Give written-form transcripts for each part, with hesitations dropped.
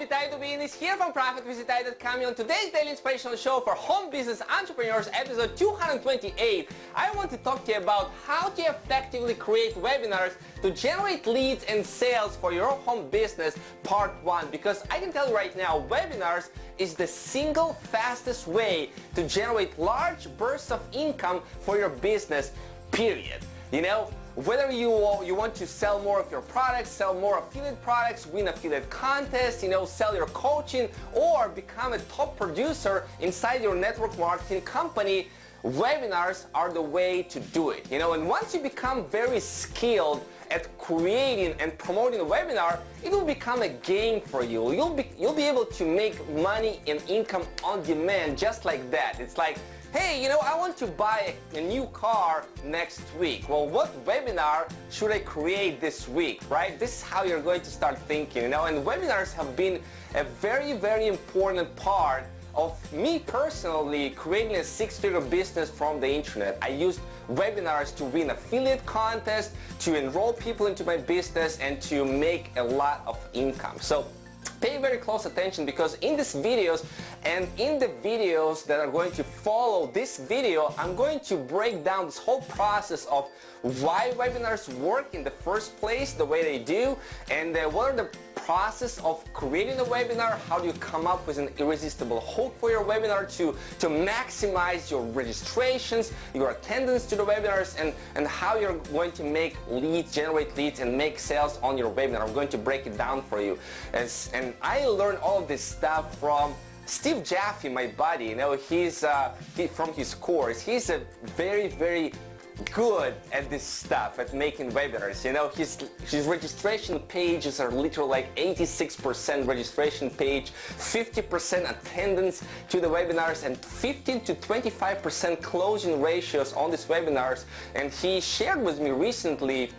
Vitaliy Dubinin is here from ProfitWithVitaliy.com. On today's daily inspirational show for home business entrepreneurs, episode 228, I want to talk to you about how to effectively create webinars to generate leads and sales for your home business, part 1. Because I can tell you right now, webinars is the single fastest way to generate large bursts of income for your business, period. You know, whether you want to sell more of your products, sell more affiliate products, win affiliate contests, sell your coaching, or become a top producer inside your network marketing company, webinars are the way to do it. And once you become very skilled at creating and promoting a webinar, it will become a game for you. You'll be able to make money and income on demand just like that. It's like, hey, I want to buy a new car next week. Well, what webinar should I create this week, right? This is how you're going to start thinking, and webinars have been a very, very important part of me personally creating a six-figure business from the internet. I used webinars to win affiliate contests, to enroll people into my business, and to make a lot of income. So pay very close attention, because in these videos and in the videos that are going to follow this video, I'm going to break down this whole process of why webinars work in the first place the way they do, and what are the process of creating a webinar, how do you come up with an irresistible hook for your webinar to maximize your registrations, your attendance to the webinars, and how you're going to make leads, generate leads, and make sales on your webinar. I'm going to break it down for you. And I learned all of this stuff from Steve Jaffe, my buddy. He's from his course. He's a very, very good at this stuff, at making webinars. His registration pages are literally like 86% registration page, 50% attendance to the webinars, and 15 to 25% closing ratios on these webinars. And he shared with me recently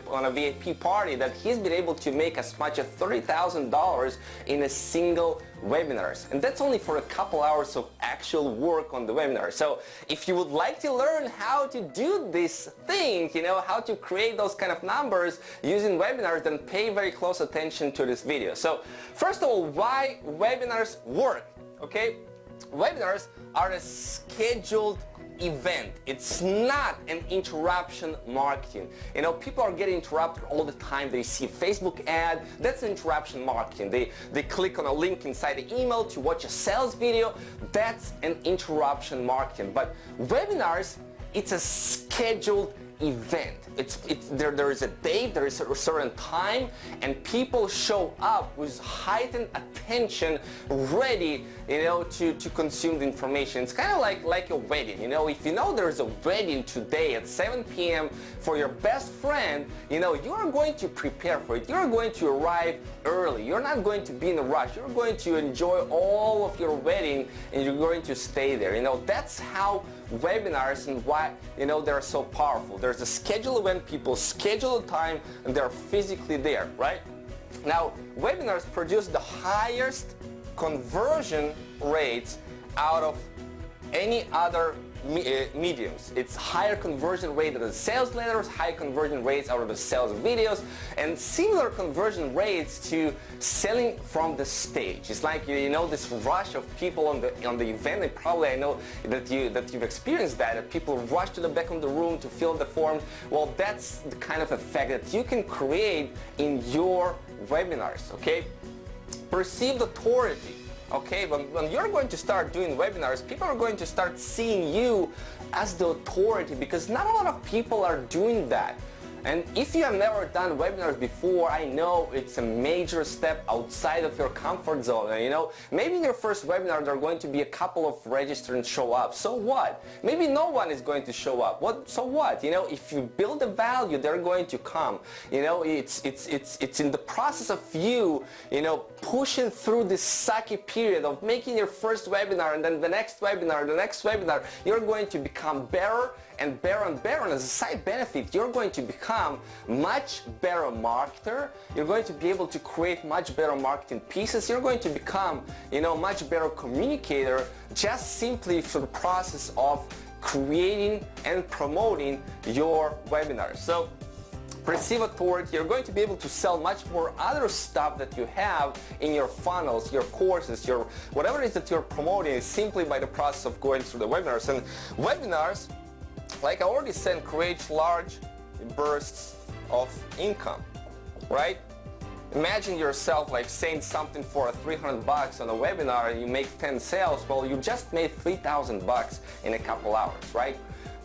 on a VIP party that he's been able to make as much as $30,000 in a single webinars, and that's only for a couple hours of actual work on the webinar. So if you would like to learn how to do this thing, how to create those kind of numbers using webinars, then pay very close attention to this video. So first of all, why webinars work, okay? Webinars are a scheduled event. It's not an interruption marketing. People are getting interrupted all the time. They see a Facebook ad, that's interruption marketing. They click on a link inside the email to watch a sales video, that's an interruption marketing. But webinars, it's a scheduled event. There is a date, there is a certain time, and people show up with heightened attention, ready, to consume the information. It's kind of like a wedding. If there's a wedding today at 7 p.m. for your best friend, you are going to prepare for it. You're going to arrive early. You're not going to be in a rush. You're going to enjoy all of your wedding, and you're going to stay there. That's how webinars and why they're so powerful. There's a scheduled event, people schedule a time, and they're physically there, right? Now, webinars produce the highest conversion rates out of any other mediums. It's higher conversion rate out of the sales letters, higher conversion rates out of the sales videos, and similar conversion rates to selling from the stage. It's like this rush of people on the event, and probably I know that you've experienced that people rush to the back of the room to fill the form. Well, that's the kind of effect that you can create in your webinars, okay? Perceived authority. Okay, when you're going to start doing webinars, people are going to start seeing you as the authority, because not a lot of people are doing that. And if you have never done webinars before, I know it's a major step outside of your comfort zone. Maybe in your first webinar there are going to be a couple of registrants show up. So what? Maybe no one is going to show up. So what? If you build a value, they're going to come. It's in the process of you, pushing through this sucky period of making your first webinar, and then the next webinar, you're going to become better and better and better. And as a side benefit, you're going to become much better marketer. You're going to be able to create much better marketing pieces. You're going to become, much better communicator, just simply through the process of creating and promoting your webinars. So perceive authority. You're going to be able to sell much more other stuff that you have in your funnels, your courses, your whatever it is that you're promoting is simply by the process of going through the webinars. And webinars, like I already said, create large bursts of income, right? Imagine yourself like saying something for $300 on a webinar and you make 10 sales. Well, you just made $3,000 in a couple hours, right?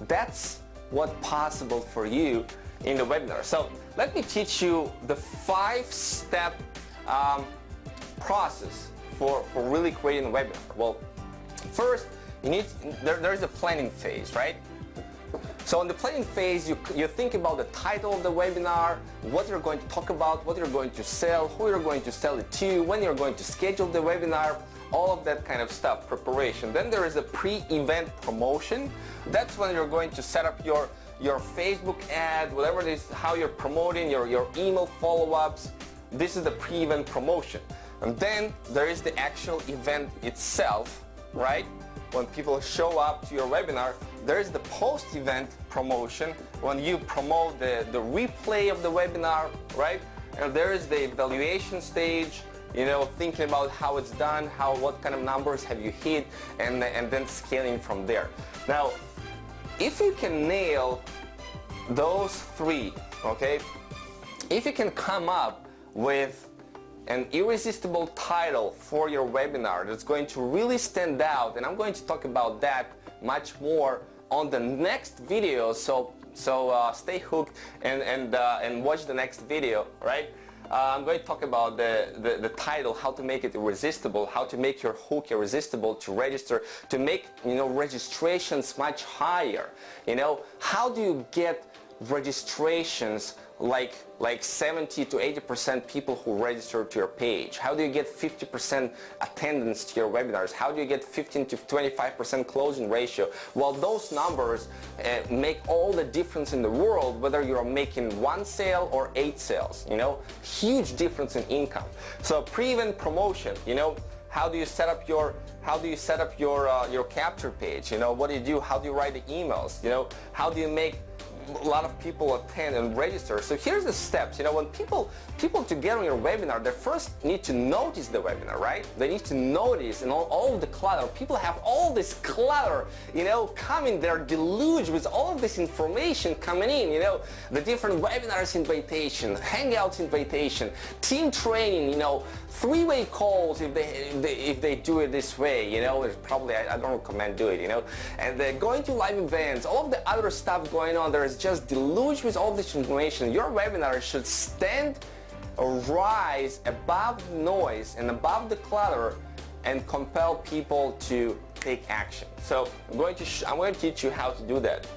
That's what's possible for you in the webinar. So let me teach you the 5-step process for really creating a webinar. Well, first, there is a planning phase, right? So in the planning phase, you think about the title of the webinar, what you're going to talk about, what you're going to sell, who you're going to sell it to, when you're going to schedule the webinar, all of that kind of stuff, preparation. Then there is a pre-event promotion. That's when you're going to set up your Facebook ad, whatever it is, how you're promoting, your email follow-ups. This is the pre-event promotion. And then there is the actual event itself, right? When people show up to your webinar, there's the post-event promotion when you promote the replay of the webinar, right? And there is the evaluation stage, you know, thinking about how it's done, what kind of numbers have you hit, and then scaling from there. Now, if you can nail those 3, okay, if you can come up with an irresistible title for your webinar that's going to really stand out, and I'm going to talk about that much more on the next video, so stay hooked and watch the next video, right? I'm going to talk about the title, how to make it irresistible, how to make your hook irresistible to register, to make, you know, registrations much higher. You know, how do you get registrations like 70 to 80% people who register to your page? How do you get 50% attendance to your webinars? How do you get 15 to 25% closing ratio? Well, those numbers make all the difference in the world, whether you're making 1 sale or 8 sales, you know, huge difference in income. So pre-event promotion, you know, how do you set up your capture page? You know, what do you do? How do you write the emails? You know, how do you make a lot of people attend and register? So here's the steps. You know, when people to get on your webinar, they first need to notice the webinar, right? They need to notice and all of the clutter. People have all this clutter, you know, coming. They're deluged with all of this information coming in. You know, the different webinars invitation, hangouts invitation, team training. You know, 3-way calls if they do it this way. You know, it's probably I don't recommend doing it. You know, and they're going to live events, all of the other stuff going on. There is just deluged with all this information. Your webinar should stand or rise above the noise and above the clutter and compel people to take action. So I'm going to teach you how to do that.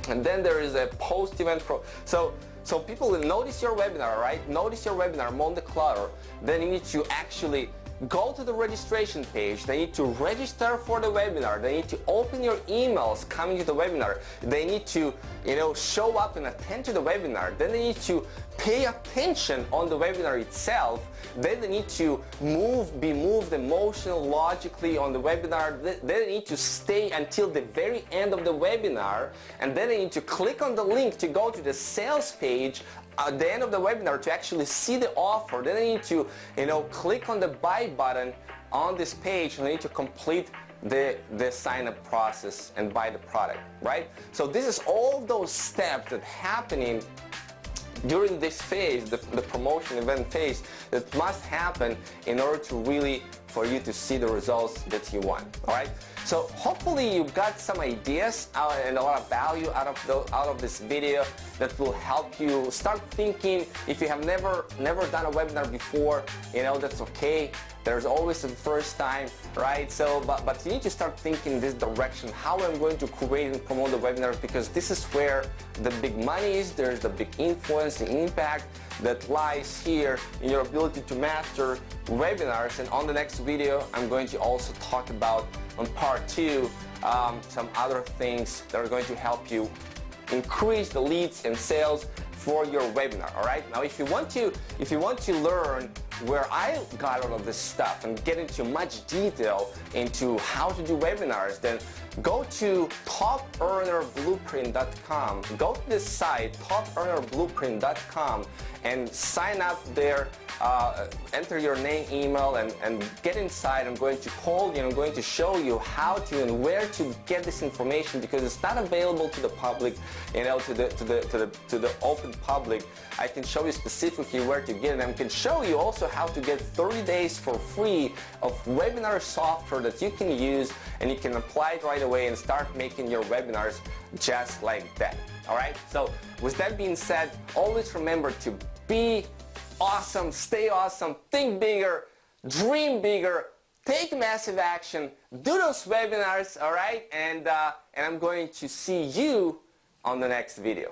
And then there is a post-event so people will notice your webinar, right? Notice your webinar among the clutter. Then you need to actually go to the registration page. They need to register for the webinar. They need to open your emails coming to the webinar. They need to, you know, show up and attend to the webinar. Then they need to pay attention on the webinar itself. Then they need to be moved emotionally, logically on the webinar. Then they need to stay until the very end of the webinar. And then they need to click on the link to go to the sales page at the end of the webinar to actually see the offer. Then they need to, you know, click on the buy button on this page, and they need to complete the sign-up process and buy the product, right? So this is all those steps that happening during this phase, the promotion event phase, that must happen in order to really, for you to see the results that you want, all right? So hopefully you got some ideas and a lot of value out of this video that will help you start thinking. If you have never done a webinar before, you know, that's okay. There's always a first time, right? So, but you need to start thinking this direction, how I'm going to create and promote the webinars, because this is where the big money is. There's the big influence, the impact that lies here in your ability to master webinars. And on the next video, I'm going to also talk about, on part 2, some other things that are going to help you increase the leads and sales for your webinar. All right, now if you want to learn where I got all of this stuff and get into much detail into how to do webinars, then go to topearnerblueprint.com. Go to this site, topearnerblueprint.com, and sign up there. Enter your name, email, and get inside. I'm going to call you. I'm going to show you how to and where to get this information, because it's not available to the public, to the open public. I can show you specifically where to get it. I can show you also how to get 30 days for free of webinar software that you can use, and you can apply it right away and start making your webinars just like that. All right. So with that being said, always remember to be awesome, stay awesome, think bigger, dream bigger, take massive action, do those webinars, all right? And I'm going to see you on the next video.